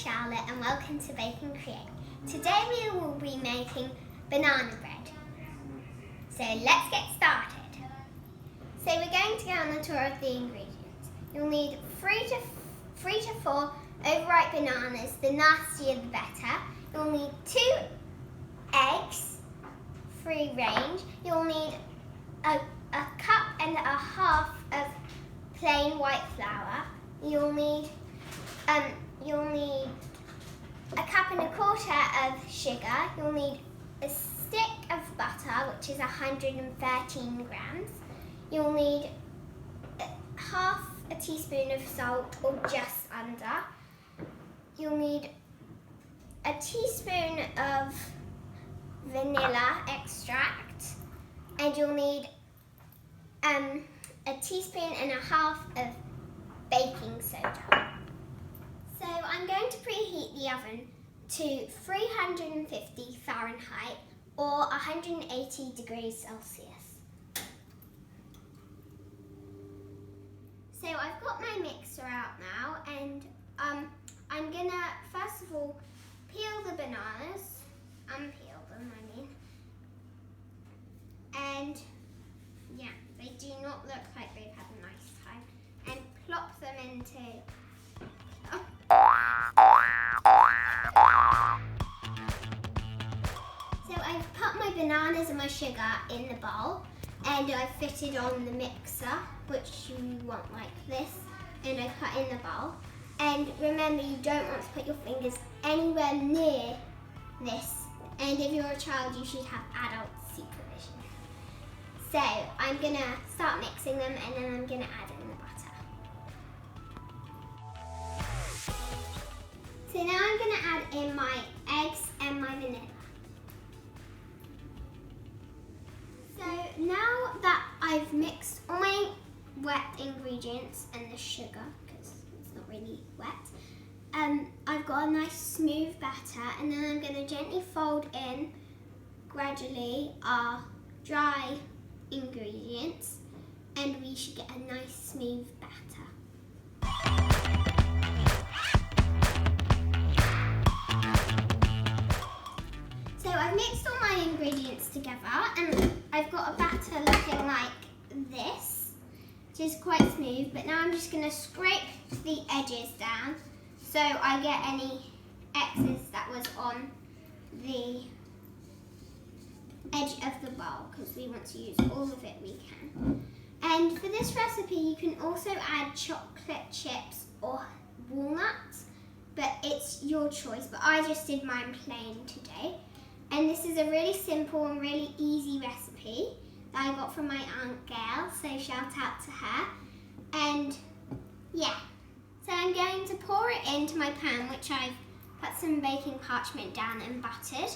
Charlotte and welcome to Bake and Create. Today we will be making banana bread. So let's get started. So we're going to go on the tour of the ingredients. You'll need three to four overripe bananas, the nastier the better. You'll need 2 eggs, free range. You'll need a cup and a half of plain white flour. You'll need a cup and a quarter of sugar. You'll need a stick of butter, which is 113 grams. You'll need half a teaspoon of salt, or just under. You'll need a teaspoon of vanilla extract, and you'll need a teaspoon and a half of baking soda. So I'm going to preheat the oven to 350 Fahrenheit or 180 degrees Celsius. So I've got my mixer out now, and I'm gonna first of all peel the bananas, unpeel them I mean, and yeah, they do not look like they've had a nice time, and plop them into So I've put my bananas and my sugar in the bowl, and I've fitted on the mixer, which you want like this, and I put in the bowl. And remember, you don't want to put your fingers anywhere near this, and if you're a child you should have adult supervision. So I'm going to start mixing them, and then I'm going to add in the butter. So now I'm going to add in my eggs and my vanilla. So now that I've mixed all my wet ingredients and the sugar, because it's not really wet, I've got a nice smooth batter, and then I'm going to gently fold in gradually our dry ingredients, and we should get a nice smooth batter. So I've mixed all my ingredients together, and I've got a batter looking like this, which is quite smooth, but now I'm just going to scrape the edges down so I get any excess that was on the edge of the bowl, because we want to use all of it we can. And for this recipe you can also add chocolate chips or walnuts, but it's your choice, but I just did mine plain today. And this is a really simple and really easy recipe that I got from my Aunt Gail, so shout out to her. And yeah, so I'm going to pour it into my pan, which I've put some baking parchment down and buttered.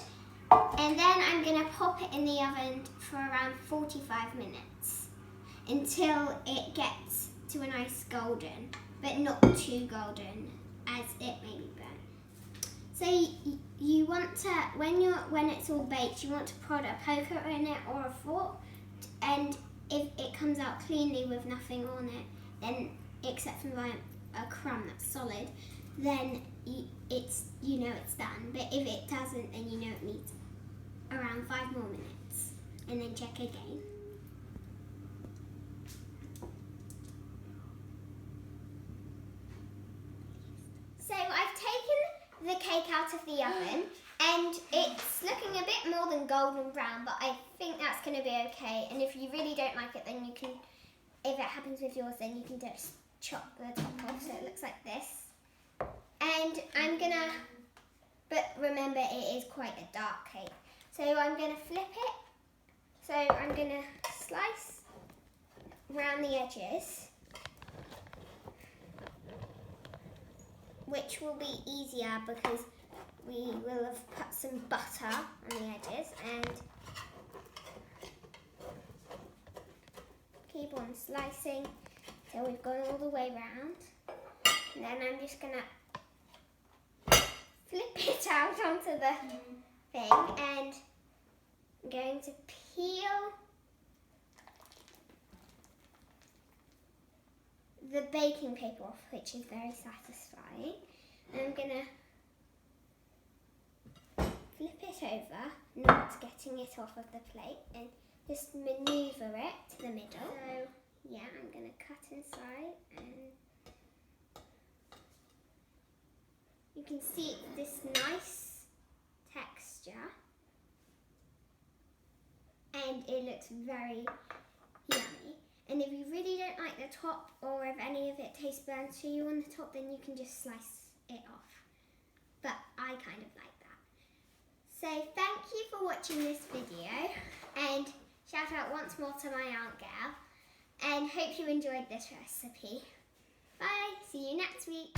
And then I'm going to pop it in the oven for around 45 minutes until it gets to a nice golden, but not too golden as it may be burnt. So you want to, when it's all baked, you want to put a poker in it or a fork, and if it comes out cleanly with nothing on it, then except for like a crumb that's solid, then it's done. But if it doesn't, then you know it needs around 5 more minutes, and then check again. So I've taken the cake out of the oven, and it's looking a bit more than golden brown, but I think that's going to be okay. And if you really don't like it, then you can, if it happens with yours, then you can just chop the top off so it looks like this. And I'm going to, but remember it is quite a dark cake. So I'm going to flip it. So I'm going to slice around the edges, which will be easier because we will have put some butter on the edges, and keep on slicing till we've gone all the way round. And then I'm just going to flip it out onto the thing, and I'm going to peel the baking paper off, which is very satisfying. And I'm going to flip it over, not getting it off of the plate, and just manoeuvre it to the middle. So yeah, I'm going to cut inside, and you can see this nice texture, and it looks very yummy. And if you really don't like the top, or if any of it tastes burnt to you on the top, then you can just slice it off. But I kind of like that. So thank you for watching this video, and shout out once more to my Aunt Gail, and hope you enjoyed this recipe. Bye, see you next week.